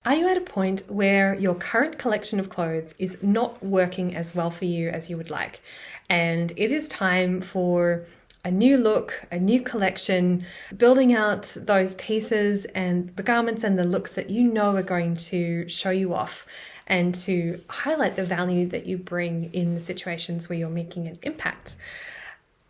Are you at a point where your current collection of clothes is not working as well for you as you would like? And it is time for a new look, a new collection, building out those pieces and the garments and the looks that you know are going to show you off and to highlight the value that you bring in the situations where you're making an impact.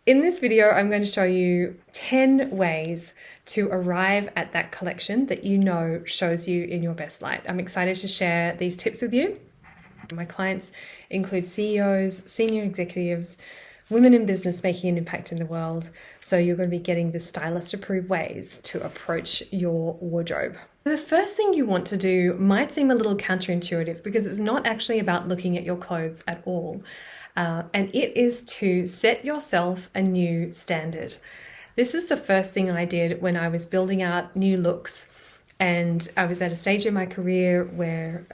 In this video, I'm going to show you 10 ways to arrive at that collection that you know shows you in your best light. I'm excited to share these tips with you. My clients include CEOs, senior executives, women in business making an impact in the world. So you're going to be getting the stylist-approved ways to approach your wardrobe. The first thing you want to do might seem a little counterintuitive because it's not actually about looking at your clothes at all. And it is to set yourself a new standard. This is the first thing I did when I was building out new looks, and I was at a stage in my career where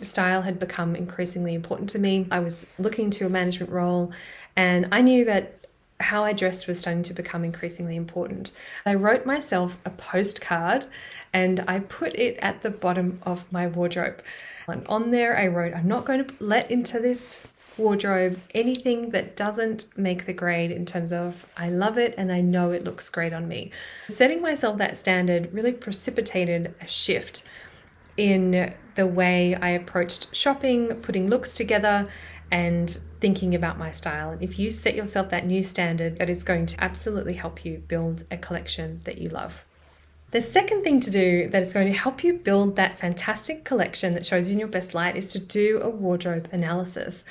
style had become increasingly important to me. I was looking to a management role, and I knew that how I dressed was starting to become increasingly important. I wrote myself a postcard and I put it at the bottom of my wardrobe. And on there I wrote, I'm not going to let into this wardrobe anything that doesn't make the grade in terms of I love it and I know it looks great on me. Setting myself that standard really precipitated a shift in the way I approached shopping, putting looks together, and thinking about my style. And if you set yourself that new standard, that is going to absolutely help you build a collection that you love. The second thing to do that is going to help you build that fantastic collection that shows you in your best light is to do a wardrobe analysis.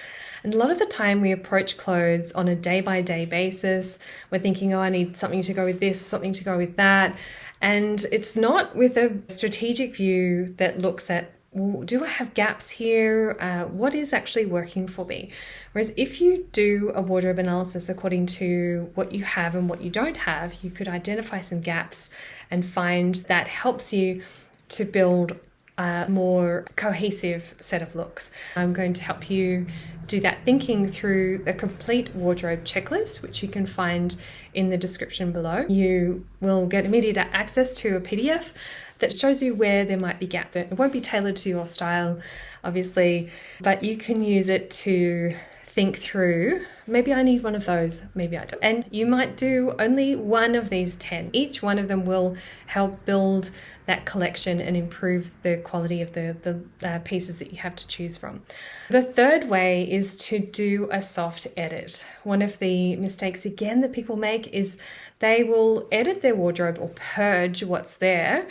And a lot of the time we approach clothes on a day-by-day basis. We're thinking, oh, I need something to go with this, something to go with that. And it's not with a strategic view that looks at, well, do I have gaps here? What is actually working for me? Whereas if you do a wardrobe analysis according to what you have and what you don't have, you could identify some gaps and find that helps you to build a more cohesive set of looks. I'm going to help you do that thinking through the complete wardrobe checklist, which you can find in the description below. You will get immediate access to a PDF that shows you where there might be gaps. It won't be tailored to your style, obviously, but you can use it to think through, maybe I need one of those, maybe I don't. And you might do only one of these 10. Each one of them will help build that collection and improve the quality of the pieces that you have to choose from. The third way is to do a soft edit. One of the mistakes, again, that people make is they will edit their wardrobe or purge what's there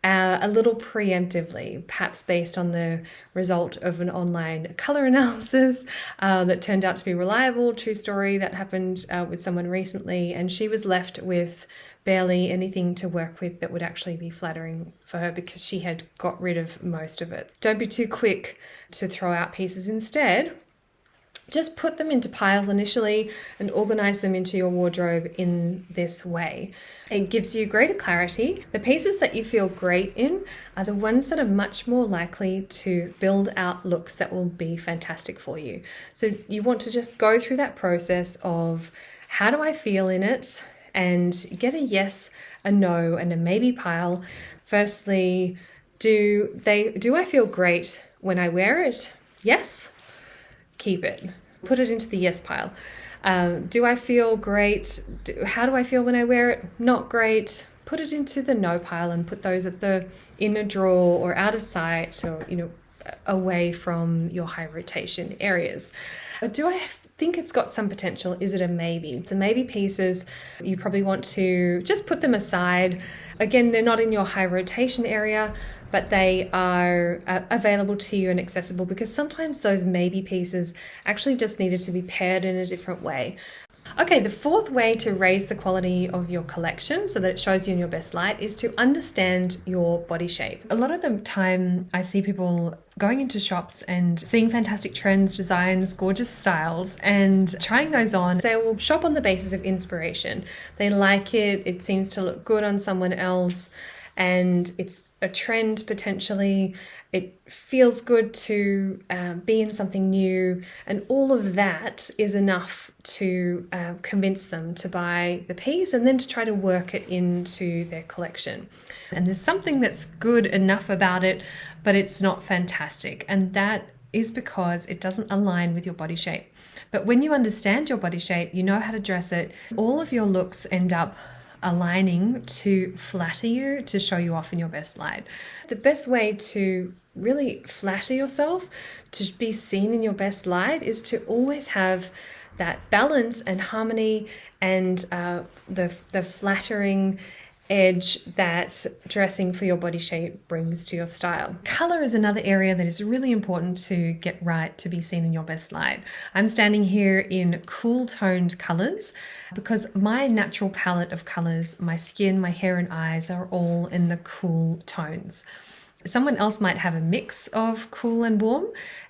a little preemptively, perhaps based on the result of an online color analysis that turned out to be reliable, true story that happened with someone recently, and she was left with barely anything to work with that would actually be flattering for her because she had got rid of most of it. Don't be too quick to throw out pieces. Instead, just put them into piles initially and organize them into your wardrobe in this way. It gives you greater clarity. The pieces that you feel great in are the ones that are much more likely to build out looks that will be fantastic for you. So you want to just go through that process of how do I feel in it and get a yes, a no, and a maybe pile. Firstly, do I feel great when I wear it? Yes. Keep it. Put it into the yes pile. Do I feel great? How do I feel when I wear it? Not great. Put it into the no pile and put those at the inner drawer or out of sight or, away from your high rotation areas. Do I think it's got some potential? Is it a maybe? The maybe pieces, you probably want to just put them aside. Again, they're not in your high rotation area, but they are available to you and accessible because sometimes those maybe pieces actually just needed to be paired in a different way. Okay, the fourth way to raise the quality of your collection so that it shows you in your best light is to understand your body shape. A lot of the time I see people going into shops and seeing fantastic trends, designs, gorgeous styles and trying those on. They will shop on the basis of inspiration. They like it, it seems to look good on someone else, and it's a trend potentially. It feels good to be in something new, and all of that is enough to convince them to buy the piece and then to try to work it into their collection. And there's something that's good enough about it, but it's not fantastic, and that is because it doesn't align with your body shape. But when you understand your body shape, you know how to dress it, all of your looks end up aligning to flatter you, to show you off in your best light. The best way to really flatter yourself, to be seen in your best light, is to always have that balance and harmony and the flattering edge that dressing for your body shape brings to your style. Color is another area that is really important to get right to be seen in your best light. I'm standing here in cool toned colors because my natural palette of colors, my skin, my hair and eyes are all in the cool tones. Someone else might have a mix of cool and warm,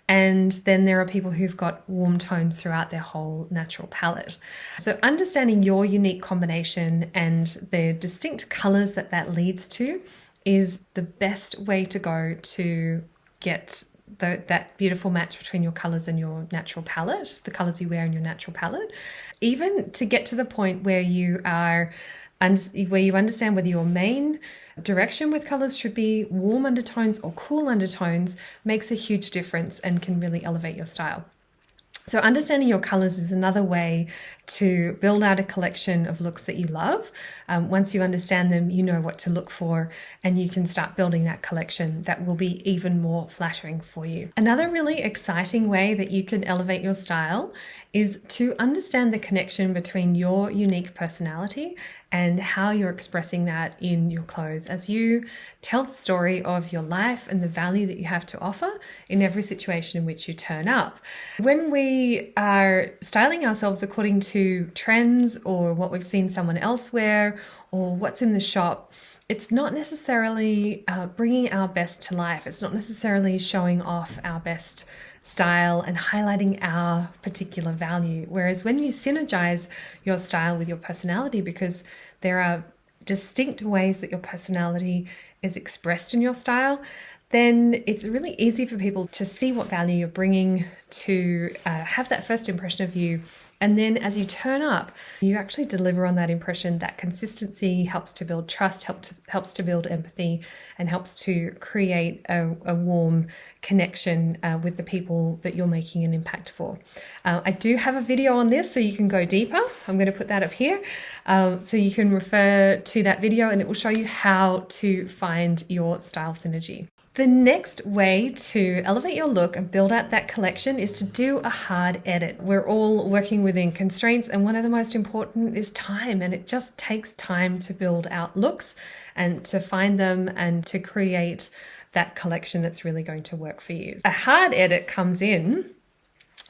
and then there are people who've got warm tones throughout their whole natural palette. So understanding your unique combination and the distinct colors that that leads to is the best way to go to get that beautiful match between your colors and your natural palette, the colors you wear in your natural palette, even to get to the point where you understand whether your main direction with colors should be warm undertones or cool undertones makes a huge difference and can really elevate your style. So understanding your colors is another way to build out a collection of looks that you love. Once you understand them, you know what to look for, and you can start building that collection that will be even more flattering for you. Another really exciting way that you can elevate your style is to understand the connection between your unique personality and how you're expressing that in your clothes as you tell the story of your life and the value that you have to offer in every situation in which you turn up. When we are styling ourselves according to trends or what we've seen someone else wear or what's in the shop, it's not necessarily bringing our best to life. It's not necessarily showing off our best style and highlighting our particular value. Whereas when you synergize your style with your personality, because there are distinct ways that your personality is expressed in your style, then it's really easy for people to see what value you're bringing, to have that first impression of you. And then as you turn up, you actually deliver on that impression. That consistency helps to build trust, helps to build empathy, and helps to create a warm connection with the people that you're making an impact for. I do have a video on this, so you can go deeper. I'm going to put that up here. So you can refer to that video and it will show you how to find your style synergy. The next way to elevate your look and build out that collection is to do a hard edit. We're all working within constraints, and one of the most important is time, and it just takes time to build out looks and to find them and to create that collection that's really going to work for you. A hard edit comes in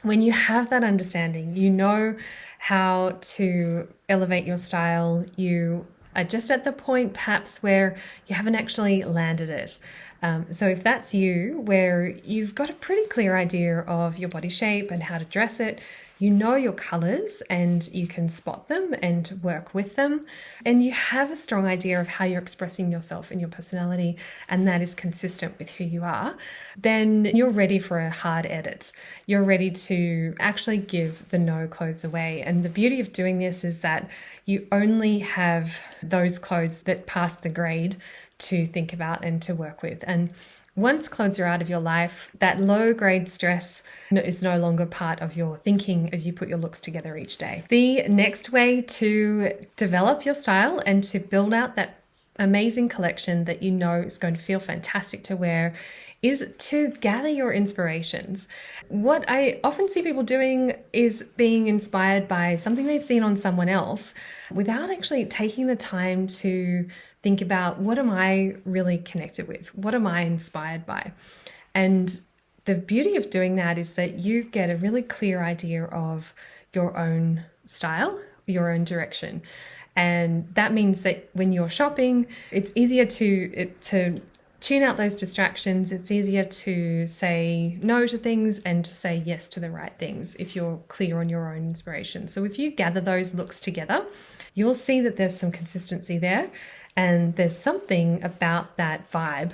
when you have that understanding. You know how to elevate your style. You are just at the point perhaps where you haven't actually landed it. So if that's you, where you've got a pretty clear idea of your body shape and how to dress it, you know your colors and you can spot them and work with them, and you have a strong idea of how you're expressing yourself and your personality, and that is consistent with who you are, then you're ready for a hard edit. You're ready to actually give the no clothes away. And the beauty of doing this is that you only have those clothes that pass the grade to think about and to work with. And once clothes are out of your life, that low grade stress is no longer part of your thinking as you put your looks together each day. The next way to develop your style and to build out that amazing collection that you know is going to feel fantastic to wear is to gather your inspirations. What I often see people doing is being inspired by something they've seen on someone else without actually taking the time to think about, what am I really connected with? What am I inspired by? And the beauty of doing that is that you get a really clear idea of your own style, your own direction. And that means that when you're shopping, it's easier to tune out those distractions. It's easier to say no to things and to say yes to the right things if you're clear on your own inspiration. So if you gather those looks together, you'll see that there's some consistency there. And there's something about that vibe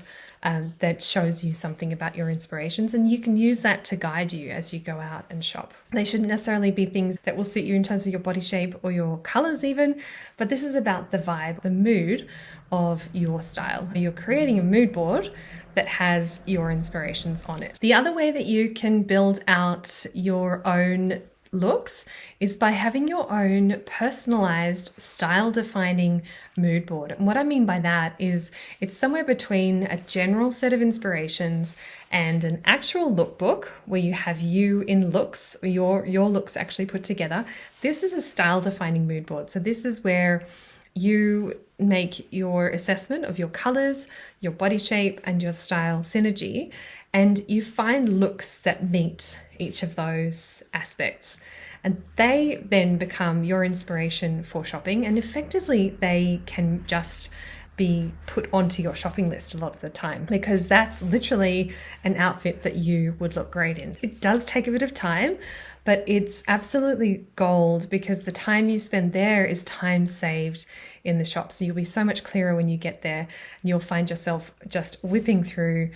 that shows you something about your inspirations, and you can use that to guide you as you go out and shop. They shouldn't necessarily be things that will suit you in terms of your body shape or your colors even, but this is about the vibe, the mood of your style. You're creating a mood board that has your inspirations on it. The other way that you can build out your own looks is by having your own personalized, style-defining mood board. And what I mean by that is it's somewhere between a general set of inspirations and an actual lookbook where you have you in looks, your looks actually put together. This is a style-defining mood board. So this is where you make your assessment of your colors, your body shape, and your style synergy, and you find looks that meet each of those aspects. And they then become your inspiration for shopping, and effectively they can just be put onto your shopping list a lot of the time, because that's literally an outfit that you would look great in. It does take a bit of time, but it's absolutely gold, because the time you spend there is time saved in the shop. So you'll be so much clearer when you get there, and you'll find yourself just whipping through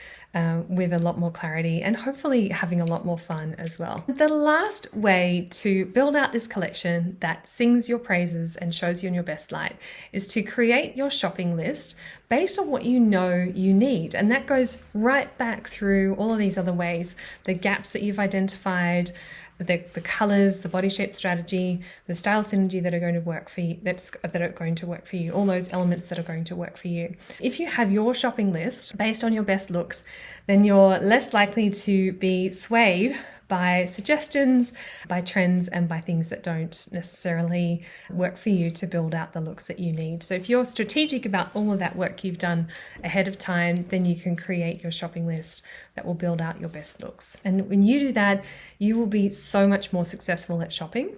with a lot more clarity and hopefully having a lot more fun as well. The last way to build out this collection that sings your praises and shows you in your best light is to create your shopping list based on what you know you need. And that goes right back through all of these other ways, the gaps that you've identified, the colors, the body shape strategy, the style synergy that are going to work for you, that are going to work for you, all those elements that are going to work for you. If you have your shopping list based on your best looks, then you're less likely to be swayed by suggestions, by trends, and by things that don't necessarily work for you to build out the looks that you need. So if you're strategic about all of that work you've done ahead of time, then you can create your shopping list that will build out your best looks. And when you do that, you will be so much more successful at shopping,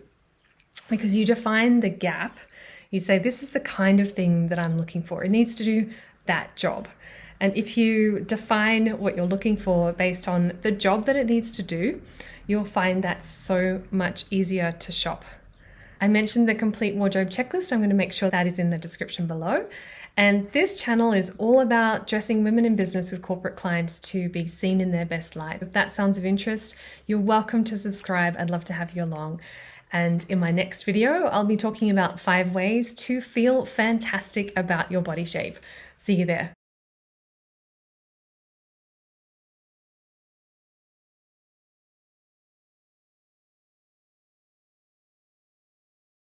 because you define the gap. You say, this is the kind of thing that I'm looking for. It needs to do that job. And if you define what you're looking for based on the job that it needs to do, you'll find that so much easier to shop. I mentioned the complete wardrobe checklist. I'm going to make sure that is in the description below. And this channel is all about dressing women in business with corporate clients to be seen in their best light. If that sounds of interest, you're welcome to subscribe. I'd love to have you along. And in my next video, I'll be talking about 5 ways to feel fantastic about your body shape. See you there.